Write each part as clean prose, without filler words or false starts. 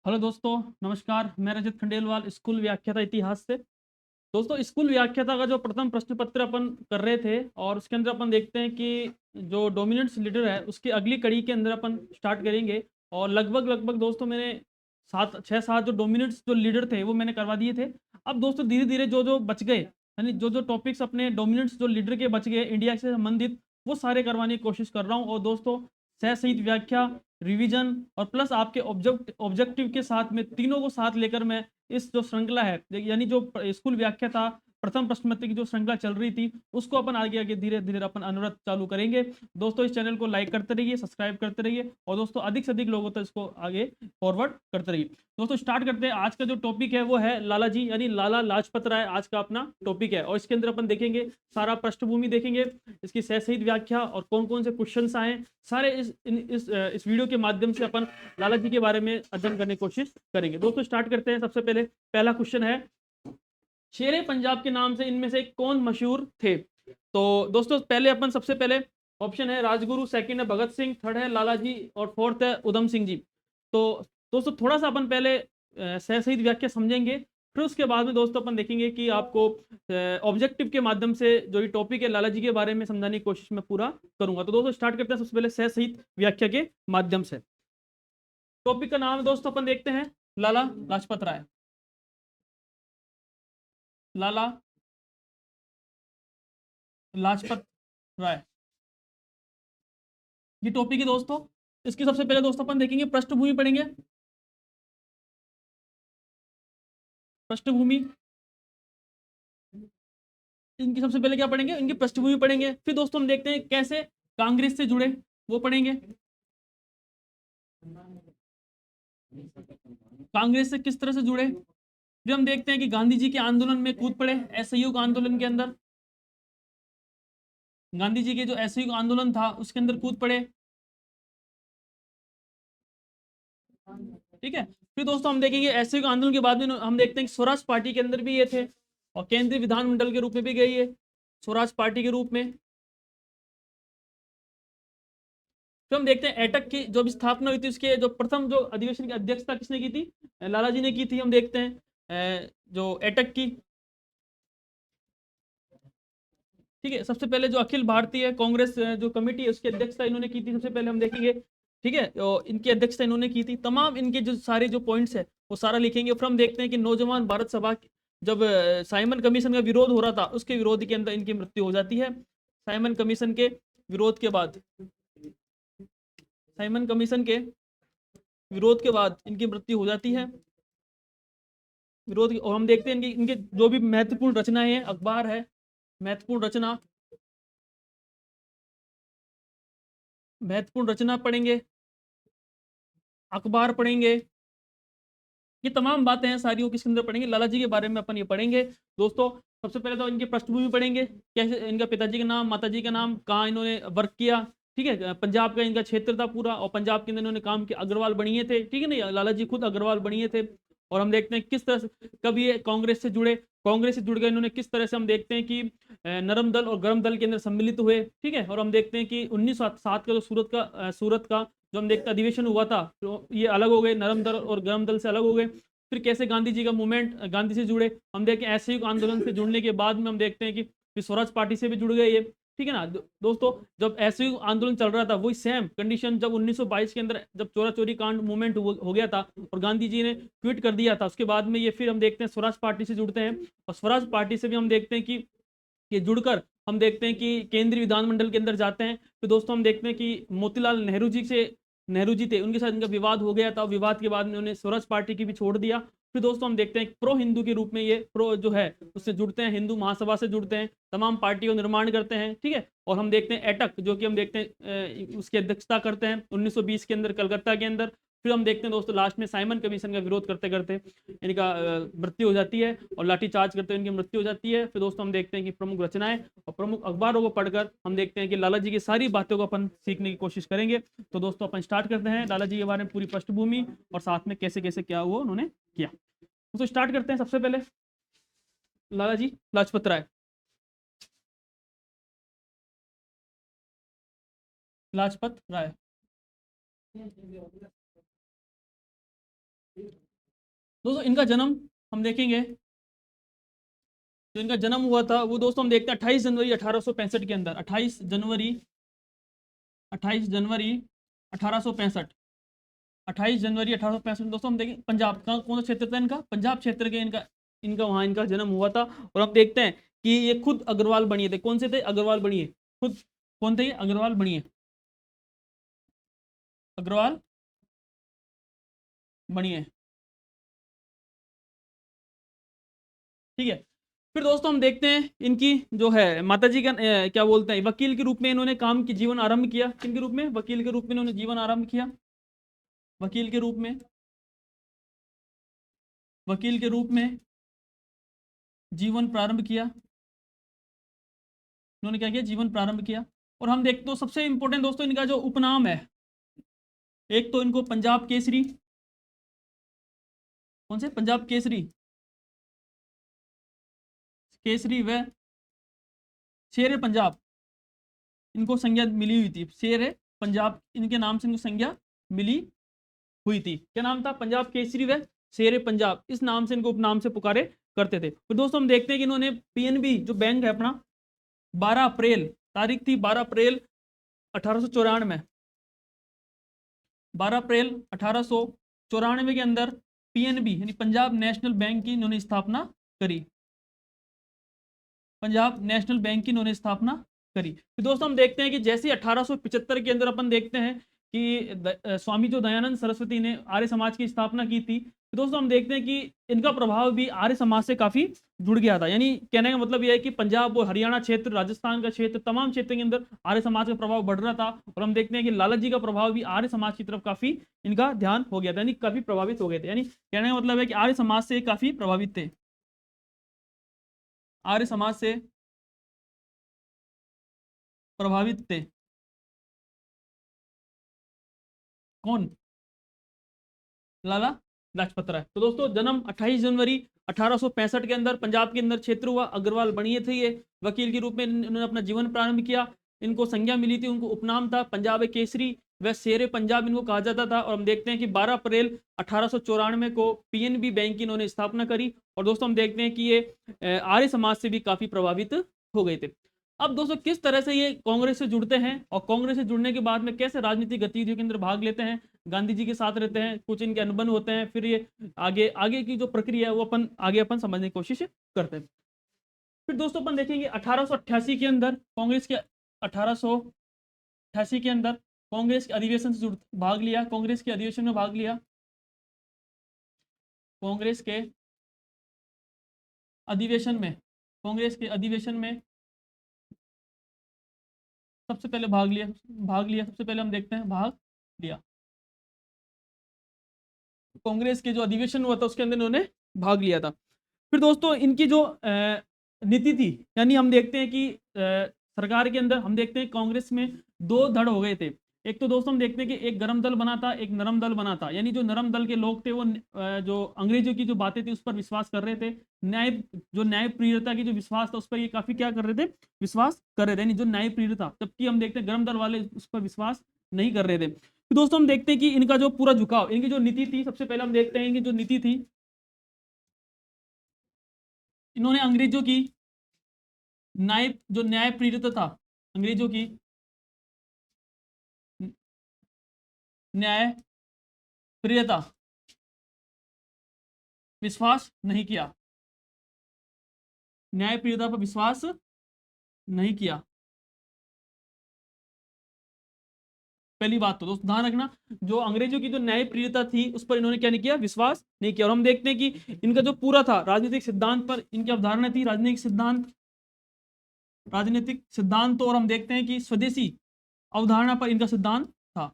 Hello दोस्तों, नमस्कार। मैं रजत खंडेलवाल स्कूल व्याख्याता इतिहास से। दोस्तों, स्कूल व्याख्याता का जो प्रथम प्रश्न पत्र अपन कर रहे थे और उसके अंदर अपन देखते हैं कि जो डोमिनेंट्स लीडर है उसकी अगली कड़ी के अंदर अपन स्टार्ट करेंगे। और लगभग लगभग दोस्तों मैंने सात छः सात जो डोमिनेंट्स जो लीडर थे वो मैंने करवा दिए थे। अब दोस्तों धीरे धीरे जो जो बच गए, यानी जो जो टॉपिक्स अपने डोमिनेंट्स जो लीडर के बच गए इंडिया से संबंधित, वो सारे करवाने की कोशिश कर रहा हूँ। और दोस्तों सह सहित व्याख्या, रिवीजन और प्लस आपके ऑब्जेक्टिव के साथ में तीनों को साथ लेकर मैं इस जो श्रृंखला है, यानी जो स्कूल व्याख्या था प्रथम प्रश्न पत्र की जो श्रृंखला चल रही थी, उसको अपन आगे आगे धीरे धीरे अपन अनुरत चालू करेंगे। दोस्तों इस चैनल को लाइक करते रहिए, सब्सक्राइब करते रहिए और दोस्तों अधिक से अधिक लोगों तक इसको आगे फॉरवर्ड करते रहिए। दोस्तों स्टार्ट करते हैं। आज का जो टॉपिक है वो है लाला जी, यानी लाला लाजपत राय आज का अपना टॉपिक है। और इसके अंदर अपन देखेंगे सारा पृष्ठभूमि देखेंगे, इसकी सह सहित व्याख्या और कौन कौन से क्वेश्चन आए सारे इस वीडियो के माध्यम से अपन लाला जी के बारे में अध्ययन करने की कोशिश करेंगे। दोस्तों स्टार्ट करते हैं। सबसे पहले पहला क्वेश्चन है, शेरे पंजाब के नाम से इनमें से कौन मशहूर थे? तो दोस्तों पहले अपन सबसे पहले ऑप्शन है राजगुरु, सेकंड है भगत सिंह, थर्ड है लाला जी और फोर्थ है उधम सिंह जी। तो दोस्तों थोड़ा सा अपन पहले सह सहित व्याख्या समझेंगे, फिर उसके बाद में दोस्तों अपन देखेंगे कि आपको ऑब्जेक्टिव के माध्यम से जो ये टॉपिक है लाला जी के बारे में समझाने की कोशिश मैं पूरा करूंगा। तो दोस्तों स्टार्ट करते हैं सबसे पहले सह सहित व्याख्या के माध्यम से। टॉपिक का नाम है दोस्तों अपन देखते हैं लाला लाजपत राय। लाला लाजपत राय ये टॉपिक है दोस्तों। इसकी सबसे पहले दोस्तों अपन देखेंगे पृष्ठभूमि पढ़ेंगे। पृष्ठभूमि, इनकी सबसे पहले क्या पढ़ेंगे, इनकी पृष्ठभूमि पढ़ेंगे। फिर दोस्तों हम देखते हैं कैसे कांग्रेस से जुड़े, वो पढ़ेंगे। कांग्रेस से किस तरह से जुड़े। फिर हम देखते हैं कि गांधी जी के आंदोलन में कूद पड़े, असहयोग आंदोलन के अंदर। गांधी जी के जो असहयोग आंदोलन था उसके अंदर कूद पड़े। ठीक है। फिर दोस्तों हम देखेंगे असहयोग आंदोलन के बाद में हम देखते हैं कि स्वराज पार्टी के अंदर भी ये थे और केंद्रीय विधानमंडल के रूप में भी गई है, स्वराज पार्टी के रूप में। फिर हम देखते हैं एटक की जो भी स्थापना हुई थी, उसके जो प्रथम जो अधिवेशन की अध्यक्षता किसने की थी? लाला जी ने की थी। हम देखते हैं जो एटक की, ठीक है, सबसे पहले जो अखिल भारतीय कांग्रेस जो कमेटी है उसकी अध्यक्षता इन्होंने की थी, सबसे पहले हम देखेंगे। ठीक है, और इनकी अध्यक्षता इन्होंने की थी। तमाम इनके जो सारे जो पॉइंट्स है वो सारा लिखेंगे। फिर हम देखते हैं कि नौजवान भारत सभा जब साइमन कमीशन का विरोध हो रहा था, उसके विरोध के अंदर इनकी मृत्यु हो जाती है। साइमन कमीशन के विरोध के बाद, साइमन कमीशन के विरोध के बाद इनकी मृत्यु हो जाती है। विरोध, और हम देखते हैं इनकी इनके जो भी महत्वपूर्ण रचनाएं हैं, अखबार है, महत्वपूर्ण रचना, महत्वपूर्ण रचना पढ़ेंगे, अखबार पढ़ेंगे। ये तमाम बातें हैं सारी, वो किसके अंदर पढ़ेंगे, लाला जी के बारे में अपन ये पढ़ेंगे। दोस्तों सबसे पहले तो इनकी पृष्ठभूमि पढ़ेंगे, कैसे इनका पिताजी का नाम, माताजी का नाम, कहाँ इन्होंने वर्क किया। ठीक है, पंजाब का इनका क्षेत्र था पूरा और पंजाब के अंदर इन्होंने काम किया, अग्रवाल बनिए थे। ठीक है ना, लाला जी खुद अग्रवाल बनिए थे। और हम देखते हैं किस तरह से कब ये कांग्रेस से जुड़े, कांग्रेस से जुड़ गए इन्होंने किस तरह से। हम देखते हैं कि नरम दल और गरम दल के अंदर सम्मिलित हुए। ठीक है, और हम देखते हैं कि 1907 का जो सूरत का जो हम देखते अधिवेशन हुआ था, तो ये अलग हो गए, नरम दल और गरम दल से अलग हो गए। फिर कैसे गांधी जी का मूवमेंट, गांधी से जुड़े। हम देखें ऐसे ही आंदोलन से जुड़ने के बाद में हम देखते हैं कि फिर स्वराज पार्टी से भी जुड़ गए ये। ठीक है ना दोस्तों, जब ऐसे ही आंदोलन चल रहा था वही सेम कंडीशन जब 1922 के अंदर जब चोरा चोरी कांड मूवमेंट हो गया था और गांधी जी ने क्विट कर दिया था, उसके बाद में ये फिर हम देखते हैं स्वराज पार्टी से जुड़ते हैं। और स्वराज पार्टी से भी हम देखते हैं कि ये जुड़कर हम देखते हैं कि केंद्रीय विधानमंडल के अंदर जाते हैं। फिर दोस्तों हम देखते हैं कि मोतीलाल नेहरू जी से, नेहरू जी थे, उनके साथ इनका विवाद हो गया था। विवाद के बाद में उन्होंने स्वराज पार्टी की भी छोड़ दिया। फिर दोस्तों हम देखते हैं प्रो हिंदू के रूप में ये प्रो जो है उससे जुड़ते हैं, हिंदू महासभा से जुड़ते हैं, तमाम पार्टियों निर्माण करते हैं। ठीक है, और हम देखते हैं एटक जो कि हम देखते हैं उसकी अध्यक्षता करते हैं 1920 के अंदर कलकत्ता के अंदर। फिर हम देखते हैं दोस्तों लास्ट में साइमन कमीशन का विरोध करते करते इनका मृत्यु हो जाती है और लाठीचार्ज करते हुए इनकी मृत्यु हो जाती है। फिर दोस्तों हम देखते हैं कि प्रमुख रचनाएं और प्रमुख अखबारों को पढ़कर हम देखते हैं कि लाला जी की सारी बातों को अपन सीखने की कोशिश करेंगे। तो दोस्तों अपन स्टार्ट करते हैं लाला जी के बारे में पूरी पृष्ठभूमि और साथ में कैसे कैसे क्या हुआ उन्होंने किया। तो स्टार्ट करते हैं सबसे पहले लाला जी लाजपत राय। लाजपत राय दोस्तों इनका जन्म हम देखेंगे, जो इनका जन्म हुआ था वो दोस्तों हम देखते हैं 28 जनवरी 1865 के अंदर। 28 जनवरी 1865। 28 जनवरी 1865 दोस्तों हम देखें पंजाब का कौन सा क्षेत्र था इनका, पंजाब क्षेत्र के इनका इनका वहाँ इनका जन्म हुआ था। और हम देखते हैं कि ये खुद अग्रवाल बनिए थे। कौन से थे? अग्रवाल बनिए। खुद कौन थे ये? अग्रवाल बनिए। अग्रवाल बनिए, ठीक है। फिर दोस्तों हम देखते हैं इनकी जो है माता जी का क्या बोलते हैं, वकील के रूप में इन्होंने काम की जीवन आरंभ किया। किन के रूप में? वकील के रूप में इन्होंने जीवन आरंभ किया। वकील के रूप में, वकील के रूप में जीवन प्रारंभ किया। इन्होंने क्या किया? जीवन प्रारंभ किया। और हम देखते हो सबसे इंपॉर्टेंट दोस्तों इनका जो उपनाम है, एक तो इनको पंजाब केसरी। कौन से? पंजाब केसरी। केसरी व शेर पंजाब इनको संज्ञा मिली हुई थी। शेर पंजाब इनके नाम से इनको संज्ञा मिली हुई थी। क्या नाम था? पंजाब केसरी व शेर पंजाब, इस नाम से इनको उपनाम से पुकारे करते थे। फिर दोस्तों हम देखते हैं कि इन्होंने पीएनबी जो बैंक है अपना, 12 अप्रैल तारीख थी 12 अप्रैल 1894, 12 अप्रैल 1894 के अंदर पीएनबी यानी पंजाब नेशनल बैंक की इन्होंने स्थापना करी। पंजाब नेशनल बैंक की इन्होंने स्थापना करी। फिर दोस्तों हम देखते हैं कि जैसे 1875 के अंदर अपन देखते हैं कि स्वामी जो दयानंद सरस्वती ने आर्य समाज की स्थापना की थी। तो दोस्तों हम देखते हैं कि इनका प्रभाव भी आर्य समाज से काफी जुड़ गया था। यानी कहने का मतलब यह है कि पंजाब और हरियाणा क्षेत्र, राजस्थान का क्षेत्र, तमाम क्षेत्र के अंदर आर्य समाज का प्रभाव बढ़ रहा था। और हम देखते हैं कि लाला जी का प्रभाव भी आर्य समाज की तरफ काफी इनका ध्यान हो गया था, यानी काफी प्रभावित हो गए थे। यानी कहने का मतलब है कि आर्य समाज से काफी प्रभावित थे, आर्य समाज से प्रभावित थे। कौन? लाला लाजपत राय। तो दोस्तों जन्म 28 जनवरी 1865 के अंदर पंजाब के अंदर क्षेत्र हुआ। अग्रवाल बनिए थे ये। वकील के रूप में इन्होंने अपना जीवन प्रारंभ किया। इनको संज्ञा मिली थी, उनको उपनाम था पंजाब केसरी व शेर पंजाब इनको कहा जाता था। और हम देखते हैं कि 12 अप्रैल 1894 को पीएनबी बैंक की इन्होंने स्थापना करी। और दोस्तों हम देखते हैं कि ये आर्य समाज से भी काफी प्रभावित हो गए थे। अब दोस्तों किस तरह से ये कांग्रेस से जुड़ते हैं और कांग्रेस से जुड़ने के बाद में कैसे राजनीतिक गतिविधियों के अंदर भाग लेते हैं, गांधी जी के साथ रहते हैं, कुछ इनके अनुबंध होते हैं, फिर ये आगे आगे की जो प्रक्रिया है वो अपन समझने की कोशिश करते हैं। फिर दोस्तों अपन देखेंगे 1888 के अंदर कांग्रेस के 1888 के अंदर कांग्रेस के अधिवेशन से भाग लिया। कांग्रेस के अधिवेशन में भाग लिया। कांग्रेस के अधिवेशन में, कांग्रेस के अधिवेशन में सबसे पहले भाग लिया सबसे पहले हम देखते हैं भाग लिया। कांग्रेस के जो अधिवेशन हुआ था उसके अंदर इन्होंने भाग लिया था। फिर दोस्तों इनकी जो नीति थी, यानी हम देखते हैं कि सरकार के अंदर हम देखते हैं कांग्रेस में दो धड़ हो गए थे। एक तो दोस्तों हम देखते हैं कि एक गरम दल बना था, एक नरम दल बना था। यानी जो नरम दल के लोग थे वो जो अंग्रेजों की जो बातें थी उस पर विश्वास कर रहे थे। न्याय जो न्याय प्रियता की जो विश्वास था उस पर ये काफी क्या कर रहे थे? विश्वास कर रहे थे, यानी जो न्याय प्रियता। जबकि हम देखते हैं गरम दल वाले उस पर विश्वास नहीं कर रहे थे। तो दोस्तों हम देखते हैं कि इनका जो पूरा झुकाव, इनकी जो नीति थी, सबसे पहले हम देखते हैं इनकी जो नीति थी, इन्होंने अंग्रेजों की जो न्याय प्रेरित था, अंग्रेजों की न्याय प्रियता विश्वास नहीं किया, न्याय प्रियता पर विश्वास नहीं किया। पहली बात तो दोस्त ध्यान रखना, जो अंग्रेजों की जो न्याय प्रियता थी उस पर इन्होंने क्या नहीं किया? विश्वास नहीं किया। और हम देखते हैं कि इनका जो पूरा था राजनीतिक सिद्धांत पर इनकी अवधारणा थी, राजनीतिक सिद्धांत। और हम देखते हैं कि स्वदेशी अवधारणा पर इनका सिद्धांत था।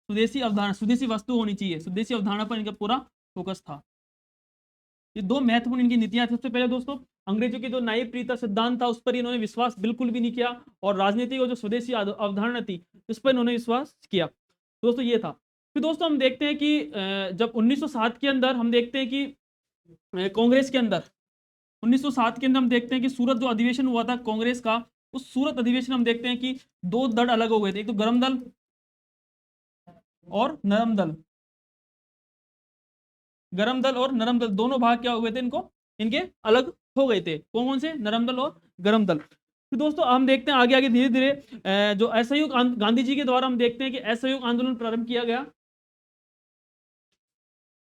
स्वदेशी अवधारणा, स्वदेशी वस्तु होनी चाहिए, स्वदेशी अवधारणा पर इनका पूरा फोकस था। ये दो महत्वपूर्ण इनकी नीतियां थी। सबसे पहले दोस्तों अंग्रेजों की जो न्यायिक प्रीता सिद्धांत था उस पर इन्होंने विश्वास बिल्कुल भी नहीं किया। और राजनीति और जो स्वदेशी अवधारणा थी उस पर इन्होंने विश्वास किया। दोस्तों ये था। फिर दोस्तों हम देखते हैं कि जब 1907 के अंदर हम देखते हैं कि कांग्रेस के अंदर 1907 के अंदर हम देखते हैं कि सूरत जो अधिवेशन हुआ था कांग्रेस का, उस सूरत अधिवेशन में हम देखते हैं कि दो दल अलग हो गए थे, एक तो गरम दल और नरम दल। गरम दल और नरम दल दोनों भाग क्या हो गए थे, इनको इनके अलग हो गए थे। कौन कौन से? नरम दल और गरम दल। फिर दोस्तों हम देखते हैं आगे आगे धीरे धीरे जो असहयोग गांधी जी के द्वारा हम देखते हैं कि असहयोग आंदोलन प्रारंभ किया गया।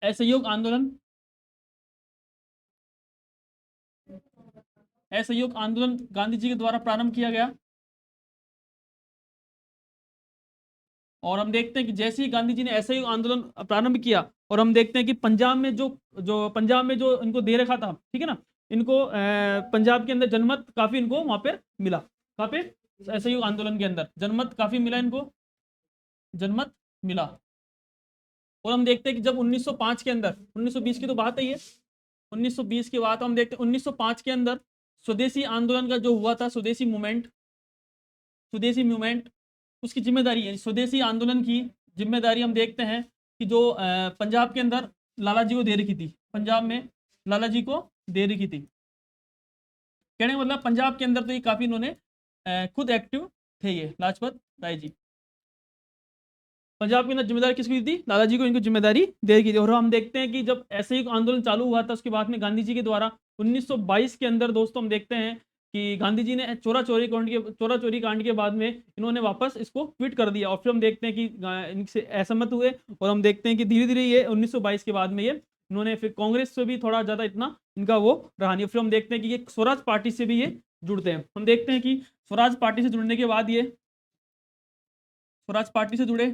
असहयोग आंदोलन, असहयोग आंदोलन गांधी जी के द्वारा प्रारंभ किया गया। और हम देखते हैं कि जैसे ही गांधी जी ने असहयोग आंदोलन प्रारंभ किया, और हम देखते हैं कि पंजाब में जो जो पंजाब में जो इनको दे रखा था, ठीक है ना, इनको पंजाब के अंदर जनमत काफी इनको वहां पे मिला। कहाँ पे? असहयोग आंदोलन के अंदर जनमत काफी मिला इनको, जनमत मिला। और हम देखते हैं कि जब 1905 के अंदर, 1920 की तो बात है ये, 1920 की बात हम देखते हैं, 1905 के अंदर स्वदेशी आंदोलन का जो हुआ था, स्वदेशी मूवमेंट, स्वदेशी मूवमेंट, उसकी जिम्मेदारी है, स्वदेशी आंदोलन की जिम्मेदारी हम देखते हैं कि जो पंजाब के अंदर लाला जी को दे रखी थी, पंजाब में लाला जी को दे रखी थी। कहने का मतलब पंजाब के अंदर तो ये काफी इन्होंने खुद एक्टिव थे ये लाजपत राय जी। पंजाब के अंदर जिम्मेदारी किसको दी थी? लाला जी को इनको जिम्मेदारी दे रखी थी। और हम देखते हैं कि जब ऐसे ही आंदोलन चालू हुआ था, उसके बाद में गांधी जी के द्वारा 1922 के अंदर दोस्तों हम देखते हैं कि गांधी जी ने चोरा चोरी कांड के बाद में इन्होंने वापस इसको क्विट कर दिया। और फिर हम देखते हैं कि इनसे असहमत हुए, और हम देखते हैं कि धीरे धीरे ये 1922 के बाद में ये इन्होंने फिर कांग्रेस से भी थोड़ा ज्यादा इतना इनका वो रहा नहीं। फिर हम देखते हैं कि ये स्वराज पार्टी से भी ये जुड़ते हैं। हम देखते हैं कि स्वराज पार्टी से जुड़ने के बाद ये स्वराज पार्टी से जुड़े,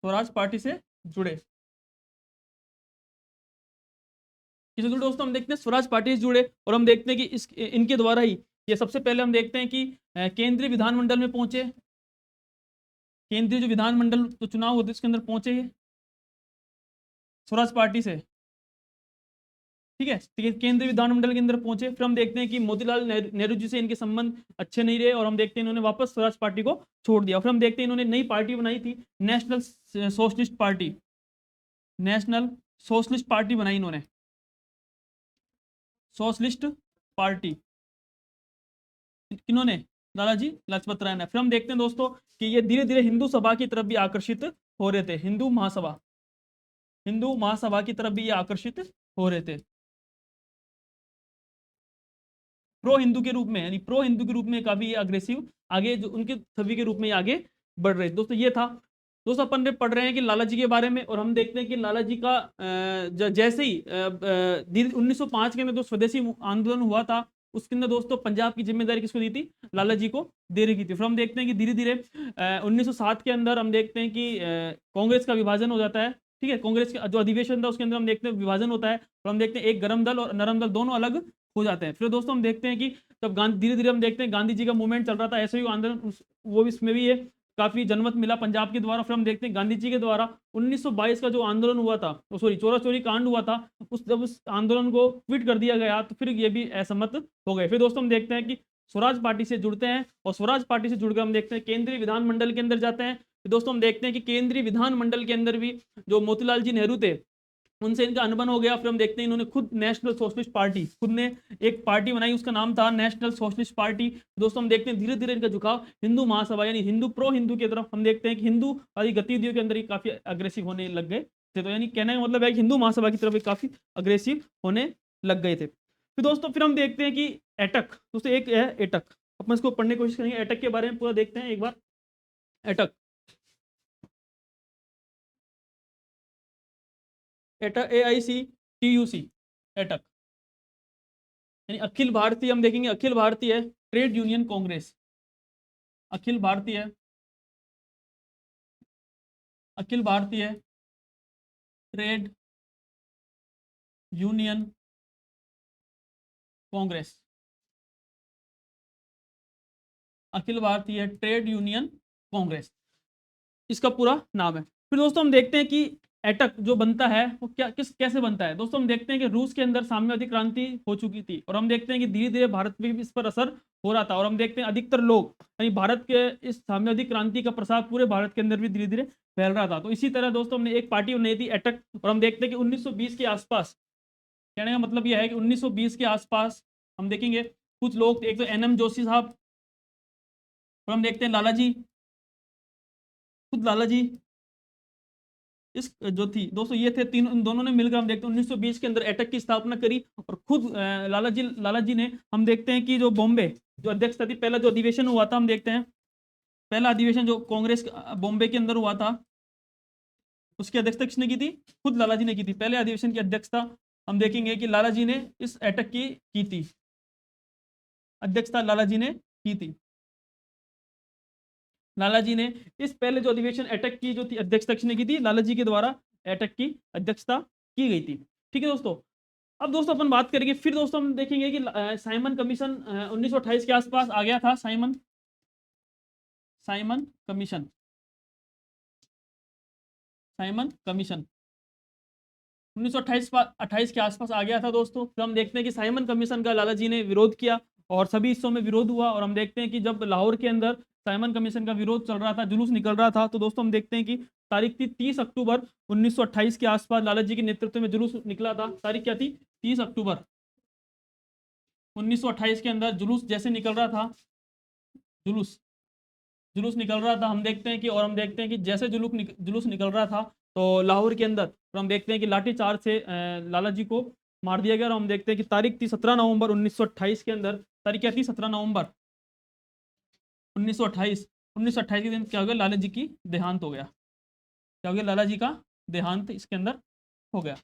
स्वराज पार्टी से जुड़े, किसी जुड़े दोस्तों? हम देखते हैं स्वराज पार्टी से जुड़े। और हम देखते हैं कि इस इनके द्वारा ही ये सबसे पहले हम देखते हैं कि केंद्रीय विधानमंडल में पहुंचे, केंद्रीय जो विधानमंडल तो चुनाव होते उसके अंदर पहुंचे ये स्वराज पार्टी से, ठीक है। तो ये केंद्रीय विधानमंडल के अंदर पहुंचे। फिर हम देखते हैं कि मोतीलाल नेहरू जी से इनके संबंध अच्छे नहीं रहे, और हम देखते हैं इन्होंने वापस स्वराज पार्टी को छोड़ दिया। फिर हम देखते हैं इन्होंने नई पार्टी बनाई थी, national socialist party, national socialist party बनाई इन्होंने, सोशलिस्ट पार्टी, किन्होंने? लाला जी लाजपत राय ने। फिर हम देखते हैं दोस्तों कि ये धीरे धीरे हिंदू सभा की तरफ भी आकर्षित हो रहे थे, हिंदू महासभा, हिंदू महासभा की तरफ भी ये आकर्षित हो रहे थे, प्रो हिंदू के रूप में, यानी प्रो हिंदू के रूप में काफी अग्रेसिव आगे जो उनके छवि के रूप में आगे बढ़ रहे थे। दोस्तों ये था, दोस्तों अपन ने पढ़ रहे हैं कि लाला जी के बारे में। और हम देखते हैं कि लाला जी का जैसे ही 1905 के अंदर जो स्वदेशी आंदोलन हुआ था, उसके अंदर दोस्तों पंजाब की जिम्मेदारी किसको दी थी? लाला जी को दे रखी थी। फिर हम देखते हैं कि धीरे धीरे 1907 के अंदर हम देखते हैं कि कांग्रेस का विभाजन हो जाता है, ठीक है। कांग्रेस का जो अधिवेशन था उसके अंदर हम देखते हैं विभाजन होता है, और हम देखते हैं एक गरम दल और नरम दल दोनों अलग हो जाते हैं। फिर दोस्तों हम देखते हैं कि तब धीरे धीरे हम देखते हैं गांधी जी का मूवमेंट चल रहा था, ऐसे ही आंदोलन वो इसमें भी ये काफी जनमत मिला पंजाब के द्वारा। फिर हम देखते हैं गांधी जी के द्वारा 1922 का जो आंदोलन हुआ था, सॉरी चोरा चोरी कांड हुआ था, जब उस आंदोलन को क्विट कर दिया गया तो फिर ये भी असहमत हो गए। फिर दोस्तों हम देखते हैं कि स्वराज पार्टी से जुड़ते हैं, और स्वराज पार्टी से जुड़कर हम देखते हैं केंद्रीय विधानमंडल के अंदर जाते हैं। फिर दोस्तों हम देखते हैं कि केंद्रीय विधानमंडल के अंदर भी जो मोतीलाल जी नेहरू थे उनसे इनका अनबन हो गया। फिर हम देखते हैं इन्होंने खुद नेशनल सोशलिस्ट पार्टी, खुद ने एक पार्टी बनाई, उसका नाम था नेशनल सोशलिस्ट पार्टी। दोस्तों हम देखते हैं धीरे धीरे इनका झुकाव हिंदू महासभा यानी हिंदू प्रो हिंदू की तरफ, हम देखते हैं कि हिंदू वाली गतिविधियों के अंदर ही काफी अग्रेसिव होने लग गए थे। तो यानी कहने का मतलब है कि हिंदू महासभा की तरफ काफी अग्रेसिव होने लग गए थे। फिर दोस्तों फिर हम देखते हैं कि एटक, दोस्तों एक है एटक, अपन इसको पढ़ने की कोशिश करेंगे, एटक के बारे में पूरा देखते हैं एक बार। एटक, एटक AICTUC, एटक यानी अखिल भारतीय, हम देखेंगे Akhil Bharatiya trade union Congress, Akhil Bharatiya, Akhil Bharatiya trade union Congress, Akhil Bharatiya trade union Congress इसका पूरा नाम है। फिर दोस्तों हम देखते हैं कि एटक जो बनता है वो कैसे बनता है। दोस्तों हम देखते हैं कि रूस के अंदर साम्यवादी क्रांति हो चुकी थी, और हम देखते हैं कि धीरे धीरे भारत में भी इस पर असर हो रहा था, और हम देखते हैं अधिकतर लोग यानी भारत के इस साम्यवादी क्रांति का प्रसार पूरे भारत के अंदर भी धीरे धीरे फैल रहा था। तो इसी तरह दोस्तों हमने एक पार्टी बनाई थी एटक, और हम देखते हैं कि 1920 के आसपास, कहने का मतलब यह है कि 1920 के आसपास हम देखेंगे कुछ लोग, एक तो NM जोशी साहब, और हम देखते हैं लाला जी, खुद लाला जी, इस जो थी दोस्तों, ये थे तीन, इन दोनों ने मिलकर हम देखते हैं 1920 के अंदर एटक की स्थापना करी। और खुद लाला जी ने, हम देखते हैं कि जो बॉम्बे जो अध्यक्षता थी, पहला जो अधिवेशन हुआ था, हम देखते हैं पहला अधिवेशन जो कांग्रेस बॉम्बे के अंदर हुआ था, उसकी अध्यक्षता किसने की थी? खुद लाला जी ने की थी। पहले अधिवेशन की अध्यक्षता हम देखेंगे कि लाला जी ने इस एटक की थी, अध्यक्षता लाला जी ने की थी। लाला जी ने इस पहले जो अधिवेशन एटक की जो थी अध्यक्षता किसने की थी? लाला जी के द्वारा एटक की अध्यक्षता की गई थी। ठीक है दोस्तों। अब दोस्तों अपन बात करेंगे, फिर दोस्तों हम देखेंगे कि साइमन कमीशन 1928 के आसपास आ गया था। Simon Simon commission Simon commission 1928 के आसपास आ गया था दोस्तों। तो हम देखते हैं कि साइमन कमीशन का लाला जी ने विरोध किया और सभी हिस्सों में विरोध हुआ। और हम देखते हैं कि जब लाहौर के अंदर साइमन कमीशन का विरोध चल रहा था, जुलूस निकल रहा था, तो दोस्तों हम देखते हैं कि तारीख थी 30 अक्टूबर 1928 के आसपास लाला जी के नेतृत्व में जुलूस निकला था। तारीख क्या थी? 30 अक्टूबर 1928 के अंदर जुलूस जैसे निकल रहा था, जुलूस जुलूस निकल रहा था, हम देखते हैं कि, और हम देखते हैं कि जैसे जुलूस निकल रहा था, तो लाहौर के अंदर, और हम देखते हैं कि लाठी चार्ज से लाला जी को मार दिया गया। और हम देखते हैं कि तारीख थी 17 नवंबर 1928 के अंदर, तारीख क्या थी? 17 नवंबर 1928। 1928 के दिन क्या हो गया? लाला जी की देहांत हो गया। क्या हो गया? लाला जी का देहांत इसके अंदर हो गया।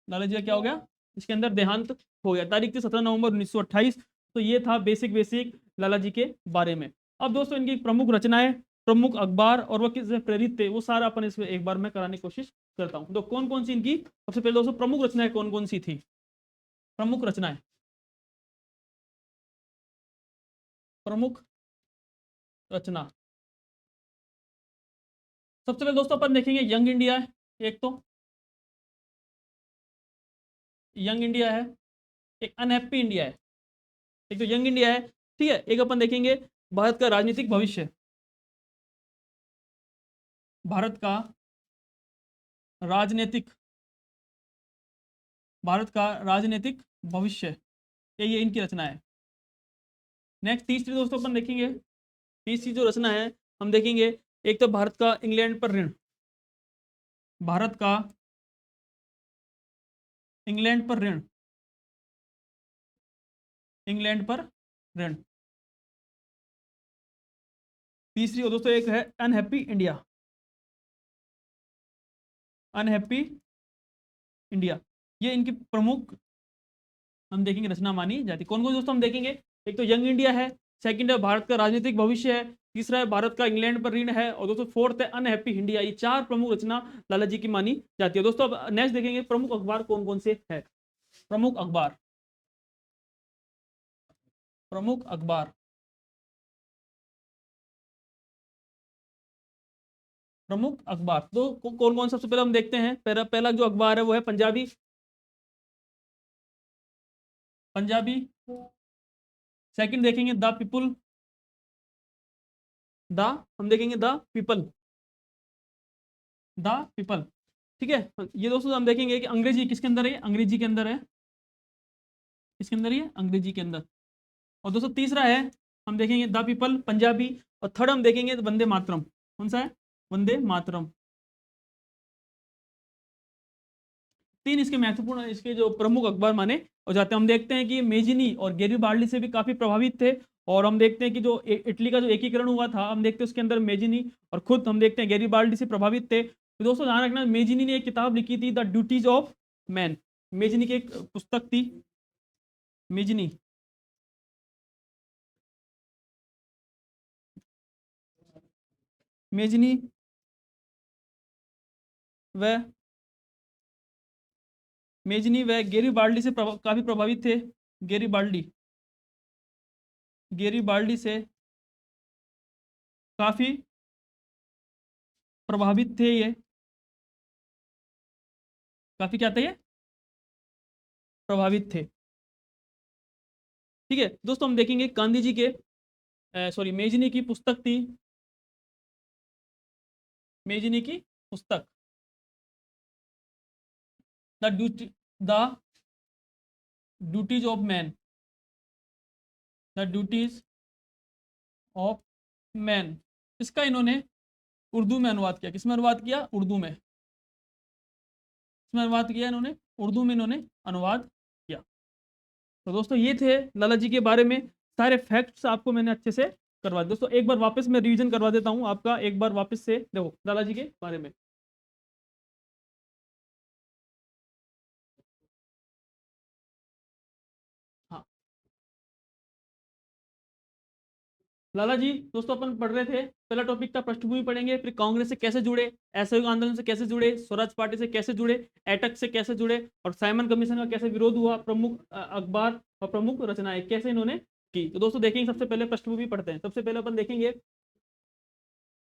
लाला जी का क्या हो गया? इसके अंदर देहांत हो गया। तारीख थी 17 नवंबर 1928। तो ये था बेसिक बेसिक लाला जी के बारे में। अब दोस्तों इनकी प्रमुख रचनाएं, प्रमुख अखबार और वह किससे प्रेरित थे, वो सारा अपन इसमें एक बार मैं कराने की कोशिश करता हूं। तो कौन कौन सी इनकी सबसे पहले दोस्तों प्रमुख रचनाएं कौन कौन सी थी? प्रमुख रचनाएं, प्रमुख रचना, सबसे पहले दोस्तों अपन देखेंगे यंग इंडिया है, एक तो यंग इंडिया है, एक अनहैप्पी इंडिया है। एक तो यंग इंडिया है, ठीक है। एक अपन देखेंगे भारत का राजनीतिक भविष्य, भारत का राजनीतिक भारत का राजनीतिक भविष्य, ये इनकी रचना है। नेक्स्ट तीसरी दोस्तों अपन देखेंगे, तीसरी जो रचना है हम देखेंगे, एक तो भारत का इंग्लैंड पर ऋण, भारत का इंग्लैंड पर ऋण, इंग्लैंड पर ऋण। तीसरी और दोस्तों एक है अनहैप्पी इंडिया, अनहैप्पी इंडिया। ये इनकी प्रमुख हम देखेंगे रचना मानी जाती। कौन कौन दोस्तों हम देखेंगे? एक तो यंग इंडिया है, सेकंड है भारत का राजनीतिक भविष्य है, तीसरा है भारत का इंग्लैंड पर ऋण है, और दोस्तों फोर्थ है अनहैप्पी इंडिया। ये चार प्रमुख रचना लाला जी की मानी जाती है दोस्तों। अब नेक्स्ट देखेंगे प्रमुख अखबार कौन कौन से है। प्रमुख अखबार, प्रमुख अखबार, प्रमुख अखबार तो कौन कौन सबसे पहले हम देखते हैं। पहला पहला जो अखबार है वो है पंजाबी, पंजाबी। सेकंड देखेंगे द पीपुल, द हम देखेंगे द पीपल, द पीपल, ठीक है। ये दोस्तों हम देखेंगे कि अंग्रेजी किसके अंदर है? अंग्रेजी के अंदर है, किसके अंदर? ये अंग्रेजी के अंदर। और दोस्तों तीसरा है हम देखेंगे द पीपल पंजाबी, और थर्ड हम देखेंगे वंदे मातरम। कौन सा है? वंदे मातरम। तीन इसके महत्वपूर्ण, इसके जो प्रमुख अखबार माने और जाते हैं। हम देखते हैं कि मेजिनी और गैरिबाल्डी से भी काफी प्रभावित थे। और हम देखते हैं कि जो इटली का जो एकीकरण हुआ था, हम देखते हैं उसके अंदर मेजिनी और खुद हम देखते हैं गैरिबाल्डी से प्रभावित थे। तो दोस्तों ध्यान रखना, मेजिनी ने एक किताब लिखी थी the duties of man. Mazzini की एक पुस्तक थी, मेजिनी, मेजिनी व मेजनी व गेरीबाल्डी से काफी प्रभावित थे। गेरीबाल्डी, गेरीबाल्डी से काफी प्रभावित थे ये, काफी क्या थे ये? प्रभावित थे। ठीक है दोस्तों, हम देखेंगे गांधी जी के सॉरी मेजनी की पुस्तक थी, मेजनी की पुस्तक the duty, the duties of man, the duties of man. इसका इन्होंने उर्दू में अनुवाद किया। किसमें अनुवाद किया? उर्दू में। किसमें अनुवाद किया इन्होंने? उर्दू में इन्होंने अनुवाद किया। तो दोस्तों ये थे लाला जी के बारे में सारे फैक्ट्स, आपको मैंने अच्छे से करवा दिए। दोस्तों एक बार वापस मैं रिवीजन करवा देता हूँ आपका, एक बार वापस से देखो लाला जी के बारे में। हाँ, लाला जी दोस्तों अपन पढ़ रहे थे, पहला टॉपिक था पृष्ठभूमि पढ़ेंगे, फिर कांग्रेस से कैसे जुड़े, असहयोग आंदोलन से कैसे जुड़े, स्वराज पार्टी से कैसे जुड़े, एटक से कैसे जुड़े, और साइमन कमीशन का कैसे विरोध हुआ, प्रमुख अखबार और प्रमुख रचनाएं कैसे इन्होंने की। तो दोस्तों देखेंगे, सबसे पहले पृष्ठभूमि पढ़ते हैं। सबसे पहले अपन देखेंगे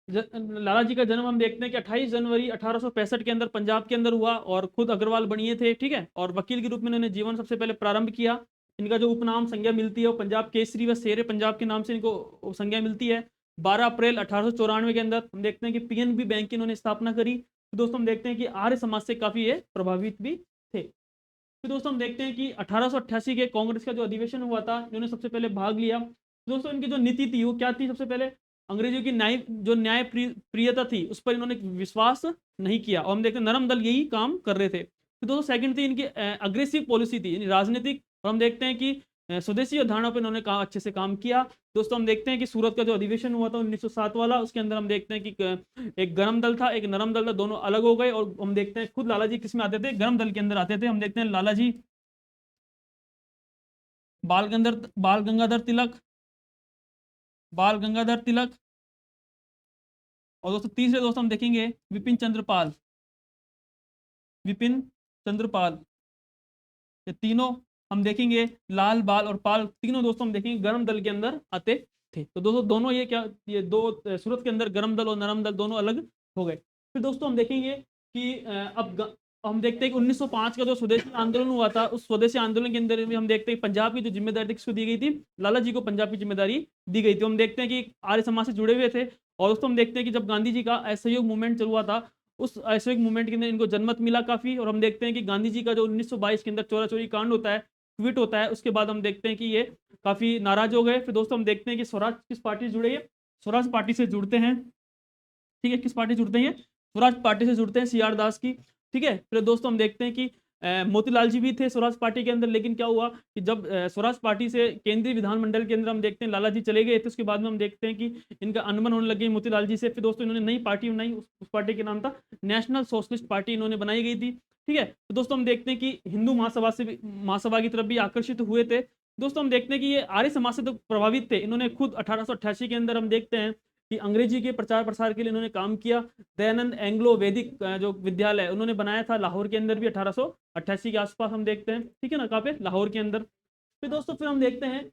लाला जी का जन्म हम देखते हैं कि 28 जनवरी 1865 के अंदर पंजाब के अंदर हुआ, और खुद अग्रवाल बनिए थे, ठीक है, और वकील के रूप में इन्होंने जीवन सबसे पहले प्रारंभ किया। इनका जो उपनाम संज्ञा मिलती है वो पंजाब केसरी व शेरे पंजाब के नाम से इनको संज्ञा मिलती है। 12 अप्रैल 1894 के अंदर हम देखते हैं कि पीएनबी बैंक की इन्होंने स्थापना करी। तो दोस्तों हम देखते हैं कि आर्य समाज से काफी ये प्रभावित भी थे। फिर दोस्तों हम देखते हैं कि 1888 के कांग्रेस का जो अधिवेशन हुआ था, इन्होंने सबसे पहले भाग लिया। दोस्तों इनकी जो नीति थी वो क्या थी? सबसे पहले अंग्रेजों की न्याय प्रियता थी उस पर इन्होंने विश्वास नहीं किया, और हम देखते हैं नरम दल यही काम कर रहे थे। फिर दोस्तों सेकंड थी इनकी अग्रेसिव पॉलिसी थी, यानी राजनीतिक, और हम देखते हैं कि स्वदेशी अवधारणा पर इन्होंने अच्छे से काम किया। दोस्तों हम देखते हैं कि सूरत का जो अधिवेशन हुआ था 1907 वाला, उसके अंदर हम देखते हैं कि एक गरम दल था, एक नरम दल था, दोनों अलग हो गए, और हम देखते हैं खुद लाला जी किस में आते थे? गरम दल के अंदर आते थे। हम देखते हैं लाला जी बाल गंगाधर तिलक, बाल गंगाधर तिलक, और दोस्तों तीसरे दोस्तों हम देखेंगे विपिन चंद्रपाल, विपिन चंद्रपाल। ये तीनों हम देखेंगे, लाल बाल और पाल, तीनों दोस्तों हम देखेंगे गरम दल के अंदर आते थे। तो दोस्तों दोनों ये क्या, ये दो सूरत के अंदर गरम दल और नरम दल दोनों अलग हो गए। फिर दोस्तों हम देखेंगे कि हम देखते हैं कि 1905 का जो स्वदेशी आंदोलन हुआ था, उस स्वदेशी आंदोलन के अंदर भी हम देखते हैं पंजाब की जो जिम्मेदारी थी किसको दी गई थी? लाला जी को पंजाब की जिम्मेदारी दी गई थी। हम देखते हैं कि आर्य समाज से जुड़े हुए थे। और दोस्तों हम देखते हैं कि जब गांधी जी का असहयोग मूवमेंट चल हुआ था, उस असहयोग मूवमेंट के अंदर इनको जनमत मिला काफी। और हम देखते हैं कि गांधी जी का जो 1922 के अंदर चोरा चोरी कांड होता है, ट्वीट होता है, उसके बाद हम देखते हैं कि ये काफी नाराज हो गए। फिर दोस्तों हम देखते हैं कि स्वराज किस पार्टी से जुड़े हैं? स्वराज पार्टी से जुड़ते हैं, ठीक है। किस पार्टी से जुड़ते हैं? स्वराज पार्टी से जुड़ते हैं, सीआर दास की, ठीक है। फिर दोस्तों हम देखते हैं कि मोतीलाल जी भी थे स्वराज पार्टी के अंदर, लेकिन क्या हुआ कि जब स्वराज पार्टी से केंद्रीय विधानमंडल के अंदर हम देखते हैं लाला जी चले गए थे, उसके बाद में हम देखते हैं कि इनका अनबन होने लग गई मोतीलाल जी से। फिर दोस्तों इन्होंने नई पार्टी बनाई, उस पार्टी का नाम था नेशनल सोशलिस्ट पार्टी, इन्होंने बनाई गई थी, ठीक है। तो दोस्तों हम देखते हैं कि हिंदू महासभा से भी, महासभा की तरफ भी आकर्षित हुए थे। दोस्तों हम देखते हैं कि ये आर्य समाज से तो प्रभावित थे। इन्होंने खुद 1888 के अंदर हम देखते हैं कि अंग्रेजी के प्रचार प्रसार के लिए इन्होंने काम किया। दयानंद एंग्लो वैदिक जो विद्यालय उन्होंने बनाया था लाहौर के अंदर भी 1888 के आसपास हम देखते हैं, ठीक है ना, कहाँ पे? लाहौर के अंदर। फिर दोस्तों फिर हम देखते हैं,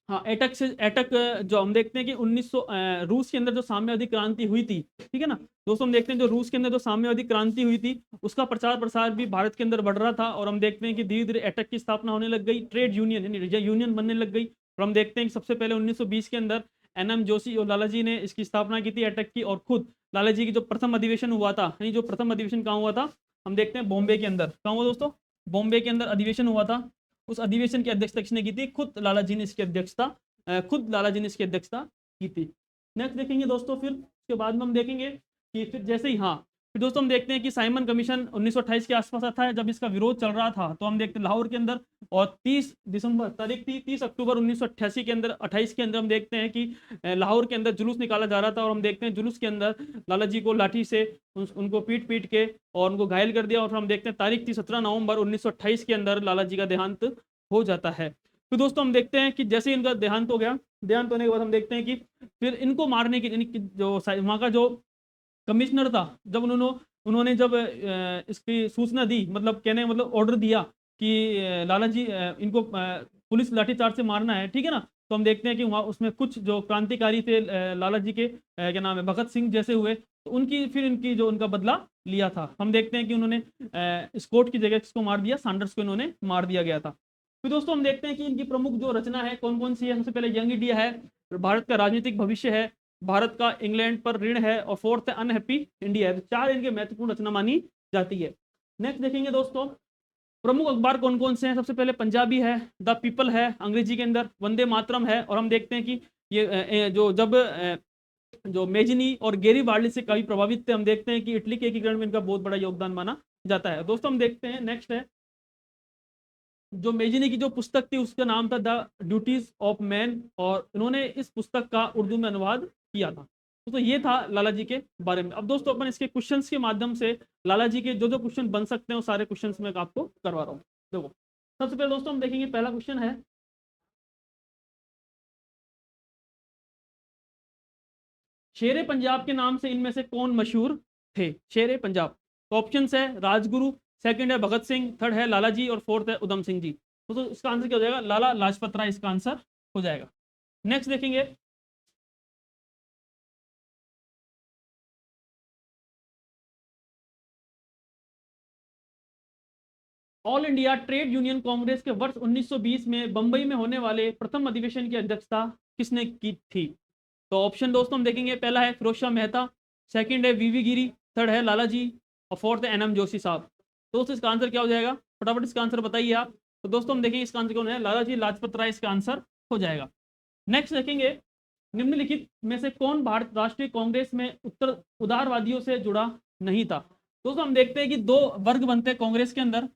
हाँ, एटक जो हम देखते हैं कि 1900 रूस के अंदर जो साम्यवादी क्रांति हुई थी, ठीक है ना। दोस्तों हम देखते हैं जो रूस के अंदर जो साम्यवादी क्रांति हुई थी, उसका प्रचार प्रसार भी भारत के अंदर बढ़ रहा था। और हम देखते हैं कि धीरे धीरे एटक की स्थापना होने लग गई, ट्रेड यूनियन यानी यूनियन बनने लग गई। और हम देखते हैं कि सबसे पहले 1920 के अंदर एनएम जोशी और लाला जी ने इसकी स्थापना की थी एटक की। और खुद लाला जी की जो प्रथम अधिवेशन हुआ था, यानी जो प्रथम अधिवेशन कहाँ हुआ था? हम देखते हैं बॉम्बे के अंदर। कहाँ हुआ दोस्तों? बॉम्बे के अंदर अधिवेशन हुआ था। उस अधिवेशन की अध्यक्षता किसने की थी? खुद लाला जी ने इसकी अध्यक्षता खुद लाला जी ने इसकी अध्यक्षता की थी। नेक्स्ट देखेंगे दोस्तों, फिर उसके बाद में हम देखेंगे कि फिर जैसे ही, हाँ, फिर दोस्तों हम देखते हैं कि साइमन कमीशन 1928 के आसपास आता है, जब इसका विरोध चल रहा था। तो हम देखते हैं लाहौर के अंदर, और 30 दिसंबर तारीख थी, 30 अक्टूबर 1988 के अंदर 28 के अंदर हम देखते हैं कि लाहौर के अंदर जुलूस निकाला जा रहा था। और हम देखते हैं जुलूस के अंदर लाला जी को लाठी से उनको पीट पीट के और उनको घायल कर दिया। और हम देखते हैं तारीख थी 17 नवंबर 1928 के अंदर लाला जी का देहांत हो जाता है। तो दोस्तों हम देखते हैं कि जैसे ही इनका देहांत हो गया, देहांत होने के बाद हम देखते हैं कि फिर इनको मारने की, यानी कि जो वहाँ का जो कमिश्नर था, जब उन्होंने जब इसकी सूचना दी, मतलब कहने मतलब ऑर्डर दिया कि लाला जी इनको पुलिस लाठीचार्ज से मारना है, ठीक है ना। तो हम देखते हैं कि वहाँ उसमें कुछ जो क्रांतिकारी थे लाला जी के क्या नाम है, भगत सिंह जैसे हुए, तो उनकी फिर इनकी जो उनका बदला लिया था। हम देखते हैं कि उन्होंने स्कॉट की जगह किसको मार दिया? सैंडर्स को इन्होंने मार दिया गया था। फिर दोस्तों हम देखते हैं कि इनकी प्रमुख जो रचना है कौन कौन सी है? सबसे पहले यंग इंडिया है, भारत का राजनीतिक भविष्य है, भारत का इंग्लैंड पर ऋण है, और फोर्थ है अनहैप्पी इंडिया है। तो चार इनके महत्वपूर्ण रचना मानी जाती है। नेक्स्ट देखेंगे दोस्तों, प्रमुख अखबार कौन कौन से हैं? सबसे पहले पंजाबी है, द पीपल है अंग्रेजी के अंदर, वंदे मातरम है। और हम देखते हैं कि ये जो जब जो मेजिनी और गेरिबाल्डी से काफी प्रभावित थे। हम देखते हैं कि इटली के एकीकरण में इनका बहुत बड़ा योगदान माना जाता है। दोस्तों हम देखते हैं नेक्स्ट है, जो मेजिनी की जो पुस्तक थी उसका नाम था द ड्यूटीज ऑफ मैन, और इन्होंने इस पुस्तक का उर्दू में अनुवाद किया था। तो ये था लाला जी के बारे में। अब दोस्तों अपन इसके क्वेश्चंस के माध्यम से लाला जी के जो जो क्वेश्चन बन सकते हैं वो सारे क्वेश्चंस मैं आपको करवा रहा हूँ। देखो सबसे पहले दोस्तों हम देखेंगे, पहला क्वेश्चन है, शेरे पंजाब के नाम से इनमें से कौन मशहूर थे? शेरे पंजाब। तो ऑप्शन है राजगुरु, सेकंड है भगत सिंह, थर्ड है लाला जी और फोर्थ है उधम सिंह जी। तो इसका आंसर क्या हो जाएगा? लाला लाजपत राय इसका आंसर हो जाएगा। नेक्स्ट देखेंगे, all India trade union Congress के वर्ष 1920 में बंबई में होने वाले प्रथम अधिवेशन की अध्यक्षता किसने की थी? तो ऑप्शन दोस्तों हम देखेंगे, पहला है फिरोज शाह मेहता, सेकंड है वीवी गिरी, थर्ड है लाला जी और फोर्थ है एनएम जोशी साहब। तो दोस्तों इसका आंसर क्या हो जाएगा? फटाफट इसका आंसर बताइए आप। तो दोस्तों हम देखेंगे इसका आंसर कौन है? लाला जी लाजपत राय इसका आंसर हो जाएगा। नेक्स्ट देखेंगे, निम्नलिखित में से कौन भारत राष्ट्रीय कांग्रेस में उत्तर उदारवादियों से जुड़ा नहीं था? दोस्तों हम देखते हैं कि दो वर्ग बनते हैं कांग्रेस के अंदर।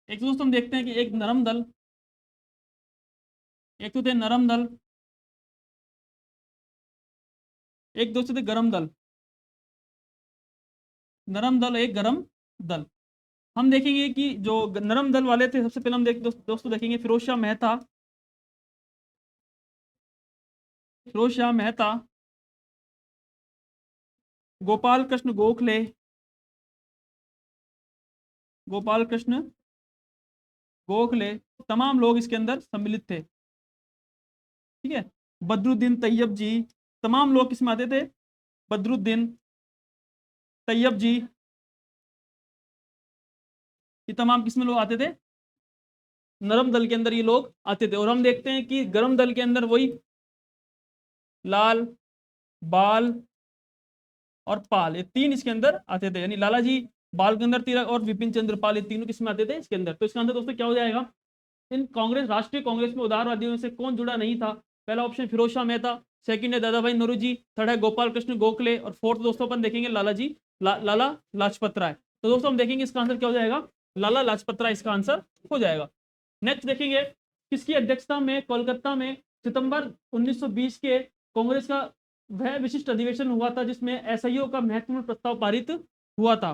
एक दोस्तों हम देखते हैं कि एक नरम दल, एक तो थे नरम दल, एक दोस्तों थे गरम दल। नरम दल, एक गरम दल। हम देखेंगे कि जो नरम दल वाले थे, सबसे पहले हम दोस्तों देखेंगे फिरोज शाह मेहता, फिरोज शाह मेहता, गोपाल कृष्ण गोखले, गोपाल कृष्ण गोखले, तमाम लोग इसके अंदर सम्मिलित थे। ठीक है, बदरुद्दीन तैयब जी, तमाम लोग किसमें आते थे? बदरुद्दीन तैयब जी, ये तमाम किसमें लोग आते थे? नरम दल के अंदर ये लोग आते थे। और हम देखते हैं कि गरम दल के अंदर वही लाल, बाल और पाल, ये तीन इसके अंदर आते थे, यानी लाला जी, बाल गंगाधर तिलक और विपिन चंद्र पाल, ये तीनों किसमें आते थे? इसके अंदर। तो इसका आंसर दोस्तों क्या हो जाएगा? इन कांग्रेस, राष्ट्रीय कांग्रेस में उदारवादियों में से कौन जुड़ा नहीं था? पहला ऑप्शन फिरोज शाह मेहता, सेकंड है दादा भाई नौरोजी, थर्ड है गोपाल कृष्ण गोखले और फोर्थ दोस्तों अपन देखेंगे लाला जी, लाला लाजपत राय। तो दोस्तों हम देखेंगे इसका आंसर क्या हो जाएगा? लाला लाजपत राय इसका आंसर हो जाएगा। नेक्स्ट देखेंगे, किसकी अध्यक्षता में कोलकाता में सितंबर 1920 के कांग्रेस का वह विशिष्ट अधिवेशन हुआ था जिसमें एसआईओ का महत्वपूर्ण प्रस्ताव पारित हुआ था?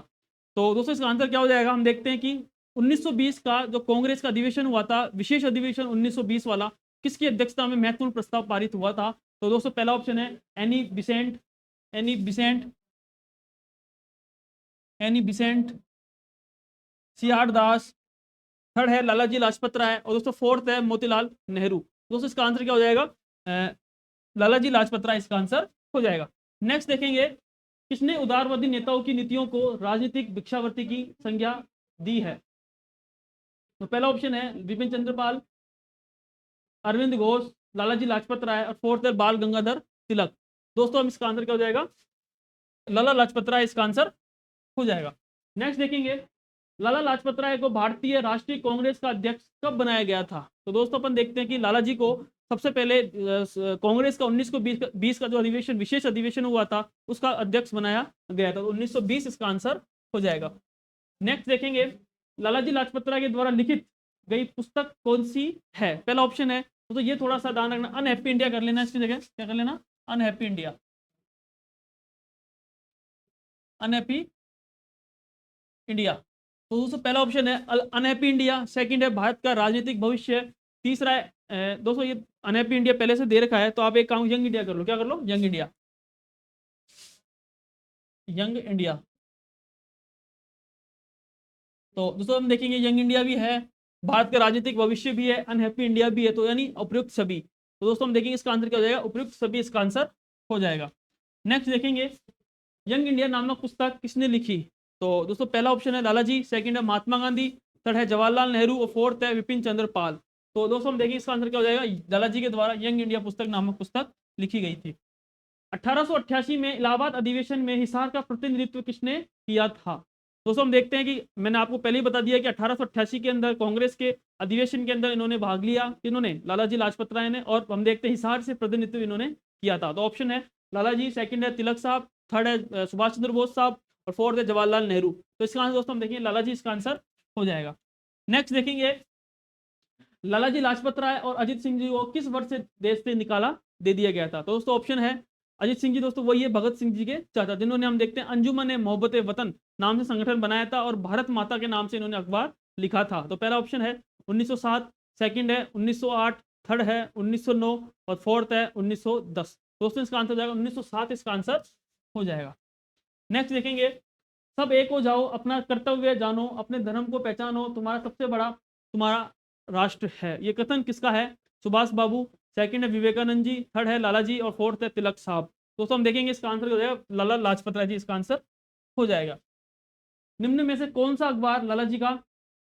तो दोस्तों इसका आंसर क्या हो जाएगा? हम देखते हैं कि 1920 का जो कांग्रेस का अधिवेशन हुआ था, विशेष अधिवेशन 1920 वाला, किसकी अध्यक्षता में महत्वपूर्ण प्रस्ताव पारित हुआ था? तो दोस्तों पहला ऑप्शन है any Besant, any Besant, any Besant, सियार दास, थर्ड है लाला जी लाजपत राय और दोस्तों फोर्थ है मोतीलाल नेहरू। दोस्तों इसका आंसर क्या हो जाएगा? लाला जी लाजपत राय इसका आंसर हो जाएगा। नेक्स्ट देखेंगे, किसने उदारवादी नेताओं की नीतियों को राजनीतिक भिक्षावृत्ति की संज्ञा दी है? तो पहला ऑप्शन है विपिन चंद्रपाल, अरविंद घोष, लाला जी लाजपत राय और फोर्थ है बाल गंगाधर तिलक। दोस्तों हम इसका आंसर क्या हो जाएगा? लाला लाजपत राय इसका आंसर हो जाएगा। नेक्स्ट देखेंगे, लाला लाजपत राय को भारतीय राष्ट्रीय कांग्रेस का अध्यक्ष कब बनाया गया था? तो दोस्तों अपन देखते हैं कि लाला जी को सबसे पहले कांग्रेस का 1920 का जो अधिवेशन, विशेष अधिवेशन हुआ था, उसका अध्यक्ष बनाया गया था। तो 1920 इसका आंसर हो जाएगा। नेक्स्ट देखेंगे, लाला जी लाजपत राय के द्वारा लिखित गई पुस्तक कौन सी है? पहला ऑप्शन है, तो ये थोड़ा सा ध्यान रखना, अनहैप्पी इंडिया कर लेना, इसकी जगह क्या कर लेना? Unhappy India, unhappy India. तो दोस्तों पहला ऑप्शन है अनहैप्पी इंडिया, सेकंड है भारत का राजनीतिक भविष्य, तीसरा है दोस्तों ये अनहैप्पी इंडिया पहले से दे रखा है, तो आप एक काम यंग इंडिया कर लो। क्या कर लो? Young India, young India. तो दोस्तों हम देखेंगे यंग इंडिया भी है, भारत का राजनीतिक भविष्य भी है, अनहैप्पी इंडिया भी है, तो यानी उपयुक्त सभी। तो दोस्तों हम देखेंगे इसका आंसर क्या हो जाएगा? उपयुक्त सभी इसका आंसर हो जाएगा। नेक्स्ट देखेंगे, यंग इंडिया नामक पुस्तक किसने लिखी? तो दोस्तों पहला ऑप्शन है लाला जी, सेकंड है महात्मा गांधी, थर्ड है जवाहरलाल नेहरू और फोर्थ है विपिन चंद्र पाल। तो दोस्तों हम देखेंगे इसका आंसर क्या हो जाएगा? लाला जी के द्वारा यंग इंडिया पुस्तक नामक पुस्तक लिखी गई थी। 1888 में इलाहाबाद अधिवेशन में हिसार का प्रतिनिधित्व किसने किया था? दोस्तों हम देखते हैं कि मैंने आपको पहले ही बता दिया कि 1888 के अंदर कांग्रेस के अधिवेशन के अंदर इन्होंने भाग लिया, इन्होंने लालाजी लाजपत राय ने, और हम देखते हैं हिसार से प्रतिनिधित्व इन्होंने किया था। तो ऑप्शन है लालाजी, सेकंड है तिलक साहब, थर्ड है सुभाष चंद्र बोस साहब, और फोर्थ है जवाहरलाल नेहरू। तो इसका आंसर दोस्तों हम देखेंगे लालाजी इसका आंसर हो जाएगा। नेक्स्ट देखेंगे लालाजी लाजपत राय और अजीत सिंह जी को किस वर्ष से देश से निकाला दे दिया गया था। तो दोस्तों ऑप्शन है अजीत सिंह जी, दोस्तों वही है भगत सिंह जी के चाचा, जिन्होंने हम देखते हैं अंजुमन मोहब्बत वतन नाम से संगठन बनाया था और भारत माता के नाम से इन्होंने अखबार लिखा था। तो पहला ऑप्शन है 1907, सेकंड है 1908, थर्ड है 1909 और फोर्थ है 1910। दोस्तों इसका आंसर हो जाएगा 1907, इसका आंसर हो जाएगा। नेक्स्ट देखेंगे सब एक हो जाओ, अपना कर्तव्य जानो, अपने धर्म को पहचानो, तुम्हारा सबसे बड़ा तुम्हारा राष्ट्र है। ये कथन किसका है? सुभाष बाबू, सेकंड है विवेकानंद जी, थर्ड है लाला जी और फोर्थ है तिलक साहब। दोस्तों हम देखेंगे इसका आंसर हो जाएगा लाला लाजपत राय जी, इसका आंसर हो जाएगा। निम्न में से कौन सा अखबार लाला जी का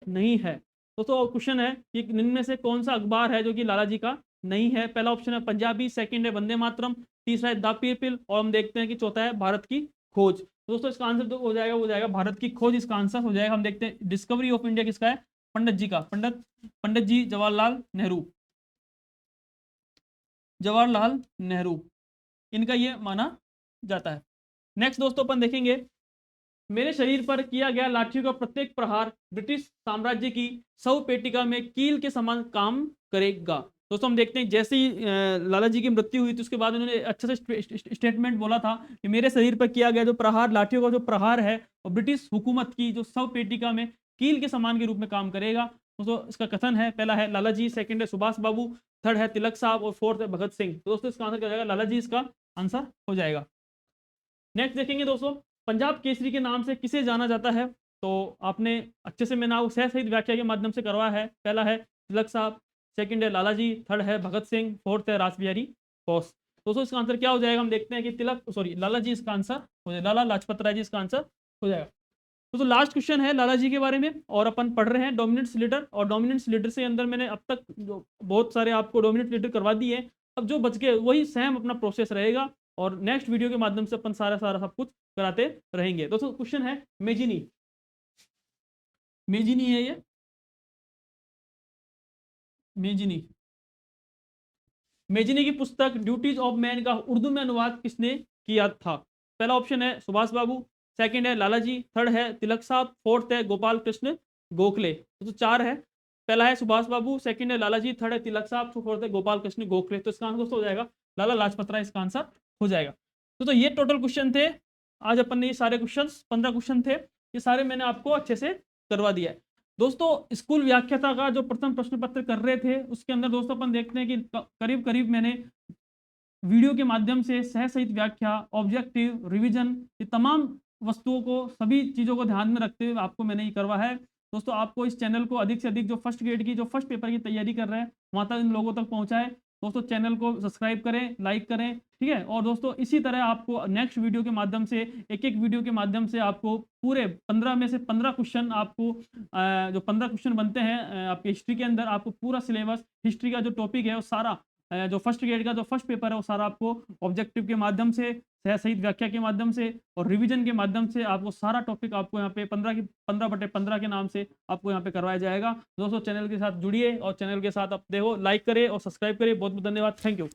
नहीं है? दोस्तों क्वेश्चन है कि निम्न में से कौन सा अखबार है जो कि लाला जी का नहीं है। पहला ऑप्शन है पंजाबी, सेकंड है वंदे मातरम, तीसरा है द पीपल, और हम देखते हैं कि चौथा है भारत की खोज। तो दोस्तों इसका आंसर तो हो जाएगा भारत की खोज, इसका आंसर हो जाएगा। हम देखते हैं डिस्कवरी ऑफ इंडिया किसका है? पंडित जी का, पंडित जी जवाहरलाल नेहरू, जवाहरलाल नेहरू इनका ये माना जाता है। नेक्स्ट दोस्तों अपन देखेंगे मेरे शरीर पर किया गया लाठियों का प्रत्येक प्रहार ब्रिटिश साम्राज्य की सौ पेटिका में कील के समान काम करेगा। दोस्तों हम देखते हैं जैसे ही लाला जी की मृत्यु हुई तो उसके बाद उन्होंने अच्छे से स्टेटमेंट बोला था कि मेरे शरीर पर किया गया जो प्रहार, लाठियों का जो प्रहार है वो ब्रिटिश हुकूमत की जो सौ पेटिका में कील के समान के रूप में काम करेगा। दोस्तों इसका कथन है, पहला है लाला जी, सेकंड है सुभाष बाबू, थर्ड है तिलक साहब और फोर्थ है भगत सिंह। तो दोस्तों इसका आंसर क्या हो जाएगा? लाला जी इसका आंसर हो जाएगा। नेक्स्ट देखेंगे दोस्तों पंजाब केसरी के नाम से किसे जाना जाता है? तो आपने अच्छे से मैंने सह सहित व्याख्या के माध्यम से करवाया है। पहला है तिलक साहब, सेकंड है लाला जी, थर्ड है भगत सिंह, फोर्थ है रासबिहारी बोस। दोस्तों इसका आंसर क्या हो जाएगा? हम देखते हैं कि लाला जी इसका आंसर हो जाएगा, लाला लाजपत राय जी इसका आंसर हो जाएगा। तो लास्ट क्वेश्चन है लाला जी के बारे में और अपन पढ़ रहे हैं डोमिनेंस लीडर, और डोमिनेंस लीडर से अंदर मैंने अब तक जो बहुत सारे आपको डोमिनेंस लीडर करवा दिए, अब जो बच गए वही सेम अपना प्रोसेस रहेगा और नेक्स्ट वीडियो के माध्यम से अपन सारा सारा सब कुछ कराते रहेंगे। दोस्तों क्वेश्चन है मेजिनी, मेजिनी है ये मेजिनी, मेजिनी की पुस्तक ड्यूटीज ऑफ मैन का उर्दू में अनुवाद किसने किया था? पहला ऑप्शन है सुभाष बाबू, सेकंड है लाला जी, थर्ड है तिलक साहब, फोर्थ है गोपाल कृष्ण गोखले। तो चार है, पहला है सुभाष बाबू, सेकंड है लाला जी, थर्ड है तिलक साहब, फोर्थ है गोपाल कृष्ण गोखले। तो इसका आंसर दोस्तों हो जाएगा लाला लाजपत राय, इसका आंसर हो जाएगा। तो ये टोटल क्वेश्चन थे आज अपन ने, ये सारे क्वेश्चन 15 क्वेश्चन थे, ये सारे मैंने आपको अच्छे से करवा दिया है। दोस्तों स्कूल व्याख्याता का जो प्रथम प्रश्न पत्र कर रहे थे उसके अंदर दोस्तों अपन देखते हैं कि करीब करीब मैंने वीडियो के माध्यम से सह सहित व्याख्या, ऑब्जेक्टिव, रिवीजन, ये तमाम वस्तुओं को, सभी चीज़ों को ध्यान में रखते हुए आपको मैंने ये करवा है। दोस्तों आपको इस चैनल को अधिक से अधिक जो फर्स्ट ग्रेड की जो फर्स्ट पेपर की तैयारी कर रहे हैं वहाँ तक इन लोगों तक पहुँचाएं। दोस्तों चैनल को सब्सक्राइब करें, लाइक करें, ठीक है। और दोस्तों इसी तरह आपको नेक्स्ट वीडियो के माध्यम से एक एक वीडियो के माध्यम से आपको पूरे 15 में से 15 क्वेश्चन आपको जो 15 क्वेश्चन बनते हैं आपके हिस्ट्री के अंदर, आपको पूरा सिलेबस हिस्ट्री का जो टॉपिक है वो सारा जो फर्स्ट ग्रेड का जो फर्स्ट पेपर है वो सारा आपको ऑब्जेक्टिव के माध्यम से, सह सहित व्याख्या के माध्यम से और रिवीजन के माध्यम से आपको सारा टॉपिक आपको यहाँ पे 15/15 के नाम से आपको यहाँ पे करवाया जाएगा। दोस्तों चैनल के साथ जुड़िए और चैनल के साथ आप देखो, लाइक करें और सब्सक्राइब करें। बहुत बहुत धन्यवाद, थैंक यू।